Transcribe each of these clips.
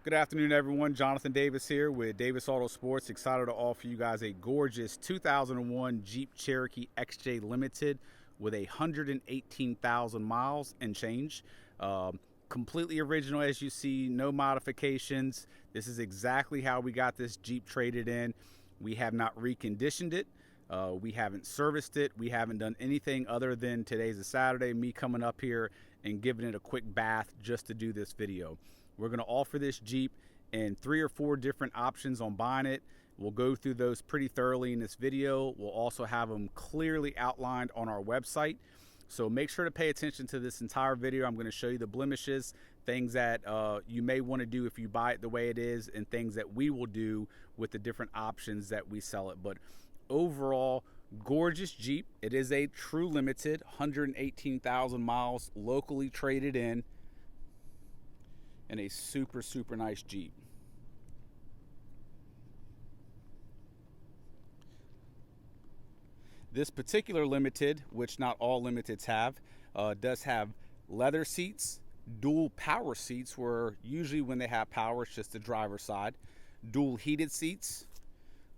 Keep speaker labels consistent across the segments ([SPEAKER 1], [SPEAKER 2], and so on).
[SPEAKER 1] Good afternoon, everyone. Jonathan Davis here with Davis AutoSports. Excited to offer you guys a gorgeous 2001 Jeep Cherokee XJ Limited with 118,000 miles and change. Completely original, as you see, no modifications. This is exactly how we got this Jeep traded in. We have not reconditioned it. We haven't serviced it. We haven't done anything other than today's a Saturday, me coming up here and giving it a quick bath just to do this video. We're going to offer this Jeep in 3 or 4 different options on buying it. We'll go through those pretty thoroughly in this video. We'll also have them clearly outlined on our website. So make sure to pay attention to this entire video. I'm going to show you the blemishes, things that you may want to do if you buy it the way it is, and things that we will do with the different options that we sell it. But overall, gorgeous Jeep. It is a true limited, 118,000 miles, locally traded in, and a super nice Jeep. This particular limited, which not all limiteds have, does have leather seats, dual power seats, where usually when they have power it's just the driver's side, dual heated seats,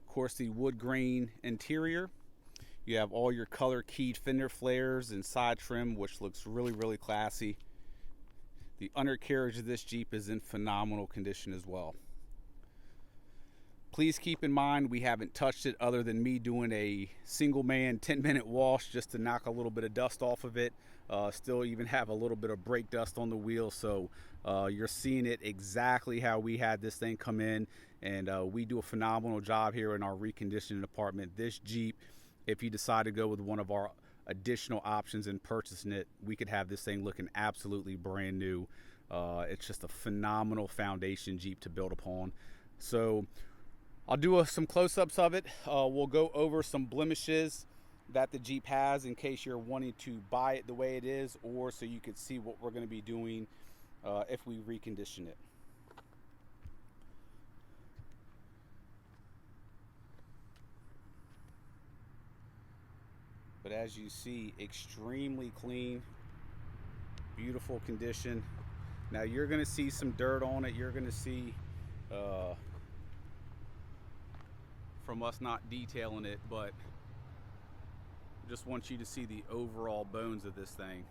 [SPEAKER 1] of course the wood grain interior. You have all your color keyed fender flares and side trim, which looks really classy. The undercarriage of this Jeep is in phenomenal condition as well. Please keep in mind we haven't touched it other than me doing a single man 10-minute wash just to knock a little bit of dust off of it. Still even have a little bit of brake dust on the wheel, so you're seeing it exactly how we had this thing come in, and we do a phenomenal job here in our reconditioning department. This Jeep, if you decide to go with one of our additional options in purchasing it, we could have this thing looking absolutely brand new. It's just a phenomenal foundation Jeep to build upon. So I'll do some close-ups of it. We'll go over some blemishes that the Jeep has in case you're wanting to buy it the way it is, or so you could see what we're going to be doing if we recondition it. But as you see, extremely clean, beautiful condition. Now you're going to see some dirt on it. You're going to see from us not detailing it, but just want you to see the overall bones of this thing.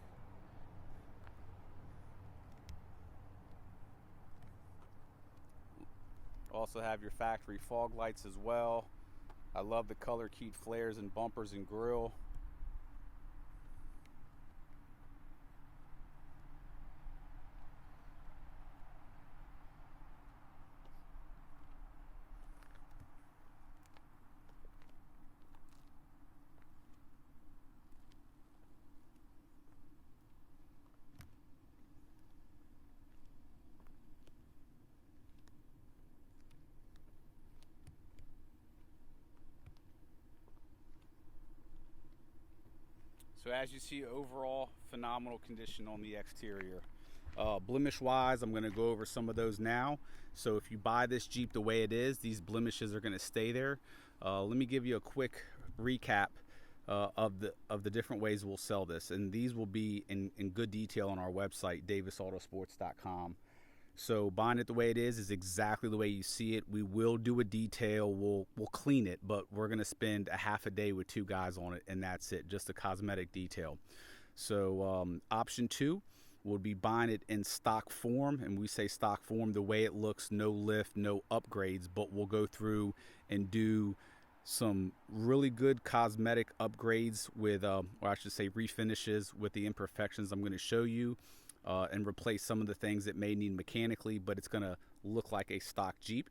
[SPEAKER 1] Also have your factory fog lights as well. I love the color keyed flares and bumpers and grille. So as you see, overall phenomenal condition on the exterior. Blemish wise, I'm going to go over some of those now. So if you buy this Jeep the way it is, these blemishes are going to stay there. Let me give you a quick recap of the different ways we'll sell this, and these will be in good detail on our website, davisautosports.com. So buying it the way it is exactly the way you see it. We will do a detail, we'll clean it, but we're going to spend a half a day with 2 guys on it, and that's it, just a cosmetic detail. So option 2 would be buying it in stock form, and we say stock form the way it looks, no lift, no upgrades, but we'll go through and do some really good cosmetic upgrades with, or I should say refinishes with the imperfections I'm going to show you. And replace some of the things that may need mechanically, but it's going to look like a stock Jeep.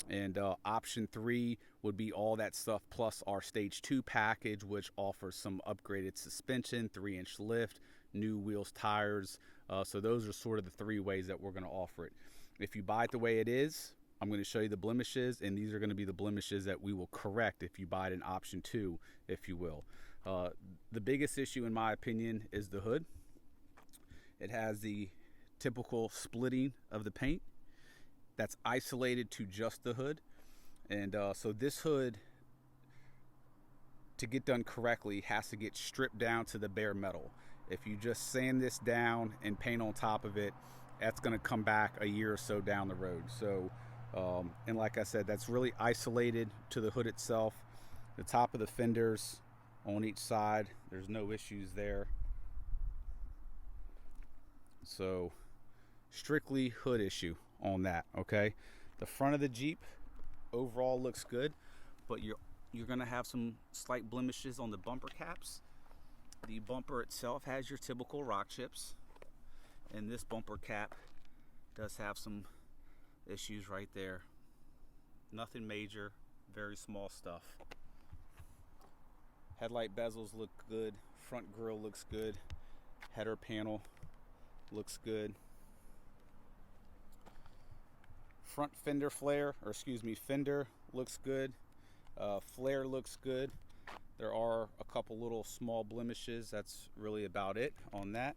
[SPEAKER 1] And option 3 would be all that stuff plus our stage 2 package, which offers some upgraded suspension, 3-inch lift, new wheels, tires. So those are sort of the 3 ways that we're going to offer it. If you buy it the way it is, I'm going to show you the blemishes, and these are going to be the blemishes that we will correct if you buy it in option 2, if you will. The biggest issue in my opinion is the hood. It has the typical splitting of the paint that's isolated to just the hood. And so this hood, to get done correctly, has to get stripped down to the bare metal. If you just sand this down and paint on top of it, that's going to come back a year or so down the road. So, and like I said, that's really isolated to the hood itself. The top of the fenders on each side, there's no issues there. So, strictly hood issue on that, okay? The front of the Jeep overall looks good, but you're going to have some slight blemishes on the bumper caps. The bumper itself has your typical rock chips, and this bumper cap does have some issues right there. Nothing major, very small stuff. Headlight bezels look good, front grille looks good, header panel looks good. Front fender flare, or excuse me, fender looks good. Flare looks good. There are a couple little small blemishes. That's really about it on that.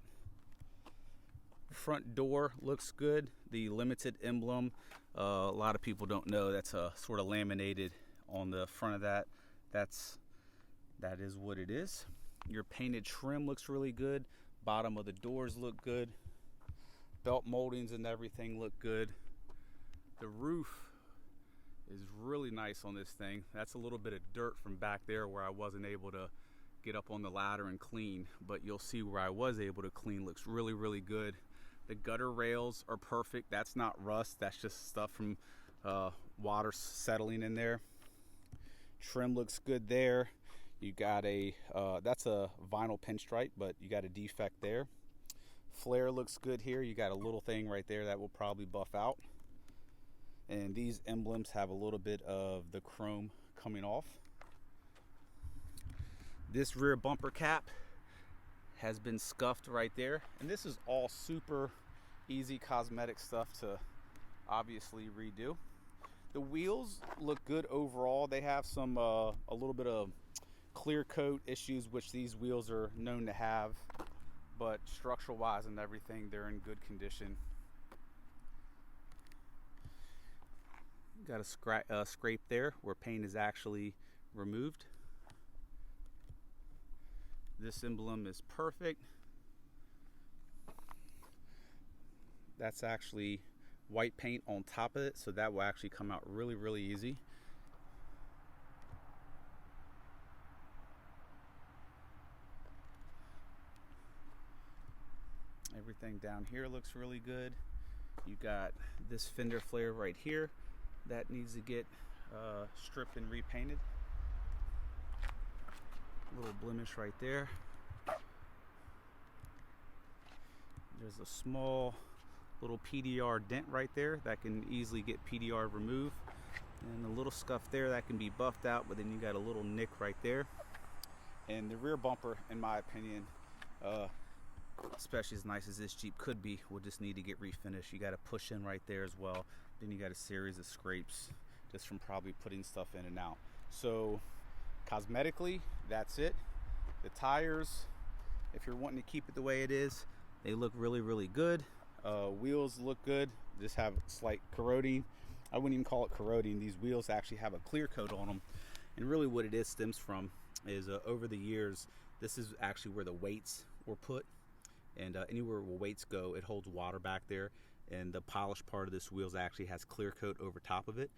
[SPEAKER 1] Front door looks good. The limited emblem, a lot of people don't know that's sort of laminated on the front of that. That is what it is. Your painted trim looks really good. Bottom of the doors look good. Belt moldings and everything look good. The roof is really nice on this thing. That's a little bit of dirt from back there where I wasn't able to get up on the ladder and clean, but you'll see where I was able to clean looks really, really good. The gutter rails are perfect. That's not rust, that's just stuff from water settling in there. Trim looks good there. You got a that's a vinyl pinstripe, but you got a defect there. Flare looks good here. You got a little thing right there that will probably buff out. And these emblems have a little bit of the chrome coming off. This rear bumper cap has been scuffed right there, and this is all super easy cosmetic stuff to obviously redo. The wheels look good overall. They have some a little bit of clear coat issues, which these wheels are known to have, but structural wise and everything, they're in good condition. Got a scrape there where paint is actually removed. This emblem is perfect. That's actually white paint on top of it, so that will actually come out really, really easy. Everything down here looks really good. You got this fender flare right here that needs to get stripped and repainted. Little blemish right there. There's a small little PDR dent right there that can easily get PDR removed, and a little scuff there that can be buffed out, but then you got a little nick right there. And the rear bumper, in my opinion, especially as nice as this Jeep could be, will just need to get refinished. You got to push in right there as well. Then you got a series of scrapes just from probably putting stuff in and out. So cosmetically, that's it. The tires, if you're wanting to keep it the way it is, they look really, really good. Wheels look good, just have slight corroding. I wouldn't even call it corroding. These wheels actually have a clear coat on them, and really what it is stems from is over the years, this is actually where the weights were put, and anywhere where weights go, it holds water back there, and the polished part of this wheels actually has clear coat over top of it.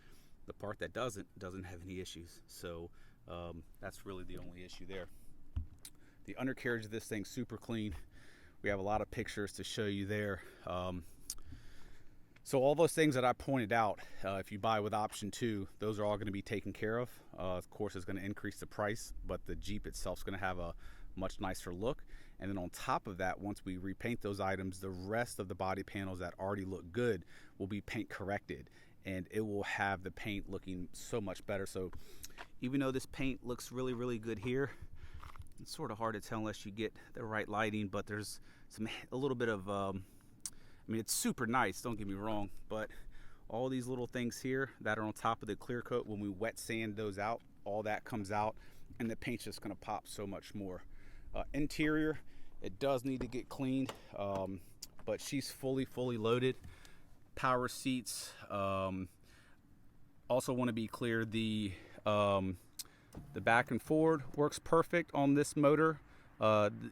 [SPEAKER 1] The part that doesn't have any issues, so that's really the only issue there. The undercarriage of this thing super clean. We have a lot of pictures to show you there. So all those things that I pointed out, if you buy with option 2, those are all going to be taken care of. Of course, it's going to increase the price, but the Jeep itself is going to have a much nicer look. And then on top of that, once we repaint those items, the rest of the body panels that already look good will be paint corrected, and it will have the paint looking so much better. So even though this paint looks really, really good here, it's sort of hard to tell unless you get the right lighting, but there's a little bit of I mean, it's super nice, don't get me wrong, but all these little things here that are on top of the clear coat, when we wet sand those out, all that comes out, and the paint's just going to pop so much more. Interior, it does need to get cleaned, but she's fully loaded. Power seats. Also want to be clear, the back and forward works perfect on this motor.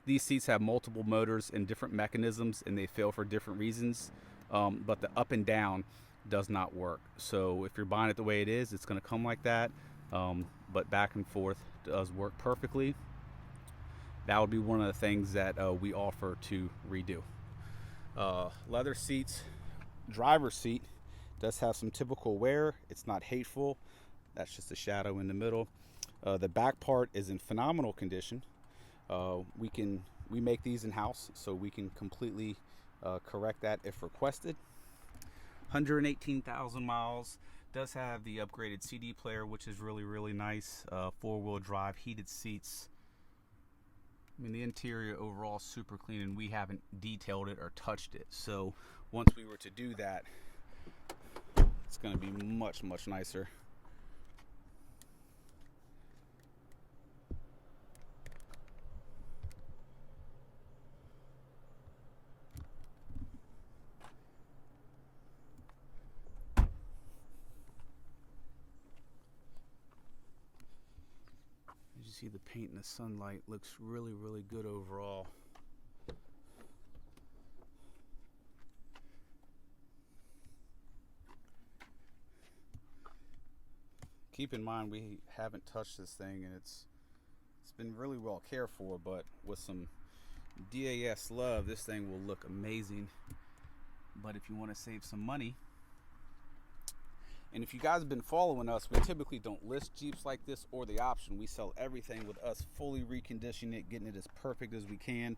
[SPEAKER 1] These seats have multiple motors and different mechanisms, and they fail for different reasons. but the up and down does not work. So if you're buying it the way it is, it's going to come like that. But back and forth does work perfectly. That would be one of the things that we offer to redo. Leather seats, driver's seat does have some typical wear. It's not hateful. That's just a shadow in the middle. The back part is in phenomenal condition. We make these in house, so we can completely correct that if requested. 118,000 miles. Does have the upgraded CD player, which is really nice. Four-wheel drive, heated seats. I mean, the interior overall is super clean, and we haven't detailed it or touched it. So once we were to do that, it's going to be much nicer. As you see, the paint in the sunlight looks really good overall. Keep in mind, we haven't touched this thing, and it's been really well cared for, but with some DAS love, this thing will look amazing. But if you want to save some money, and if you guys have been following us, we typically don't list Jeeps like this or the option. We sell everything with us fully reconditioning it, getting it as perfect as we can.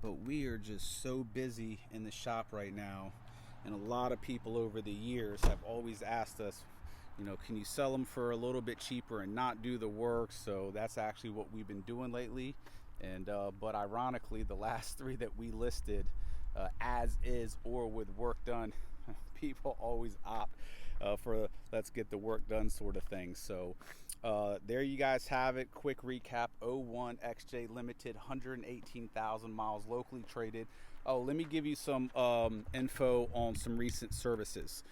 [SPEAKER 1] But we are just so busy in the shop right now, and a lot of people over the years have always asked us, you know, can you sell them for a little bit cheaper and not do the work? So that's actually what we've been doing lately. And but ironically, the last 3 that we listed as is or with work done, people always opt for let's get the work done sort of thing. So there you guys have it. Quick recap: 01 XJ Limited, 118,000 miles, locally traded. Oh, let me give you some info on some recent services.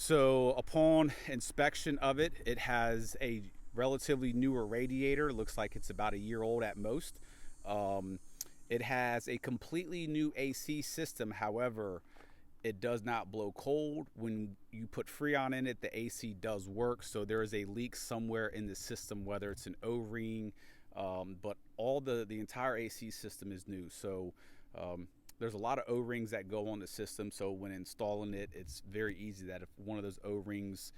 [SPEAKER 1] So upon inspection of it, it has a relatively newer radiator. Looks like it's about a year old at most. It has a completely new AC system. However, it does not blow cold. When you put Freon in it, the AC does work. So there is a leak somewhere in the system, whether it's an O-ring, but all the entire AC system is new. So there's a lot of O-rings that go on the system. So when installing it, it's very easy that if one of those O-rings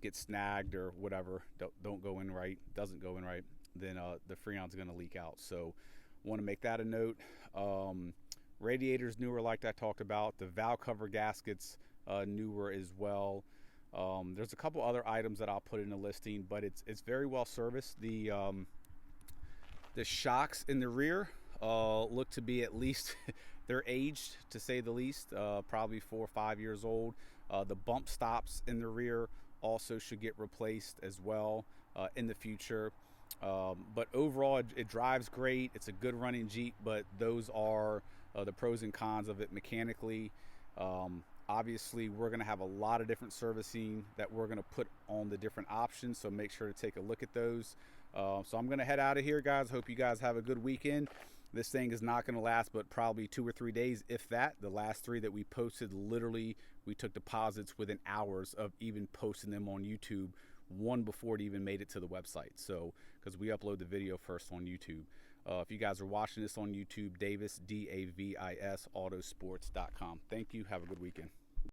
[SPEAKER 1] gets snagged or whatever, doesn't go in right, then the Freon's going to leak out. So want to make that a note. Radiators newer, like I talked about. The valve cover gaskets newer as well. There's a couple other items that I'll put in the listing, but it's very well serviced. The shocks in the rear look to be at least they're aged, to say the least, probably 4 or 5 years old. The bump stops in the rear also should get replaced as well in the future. But overall, it drives great. It's a good running Jeep, but those are the pros and cons of it mechanically. Obviously, we're going to have a lot of different servicing that we're going to put on the different options, so make sure to take a look at those. So I'm going to head out of here, guys. Hope you guys have a good weekend. This thing is not going to last but probably 2 or 3 days, if that. The last 3 that we posted, literally, we took deposits within hours of even posting them on YouTube, one before it even made it to the website. So, because we upload the video first on YouTube. If you guys are watching this on YouTube, Davis, Davis, autosports.com. Thank you. Have a good weekend.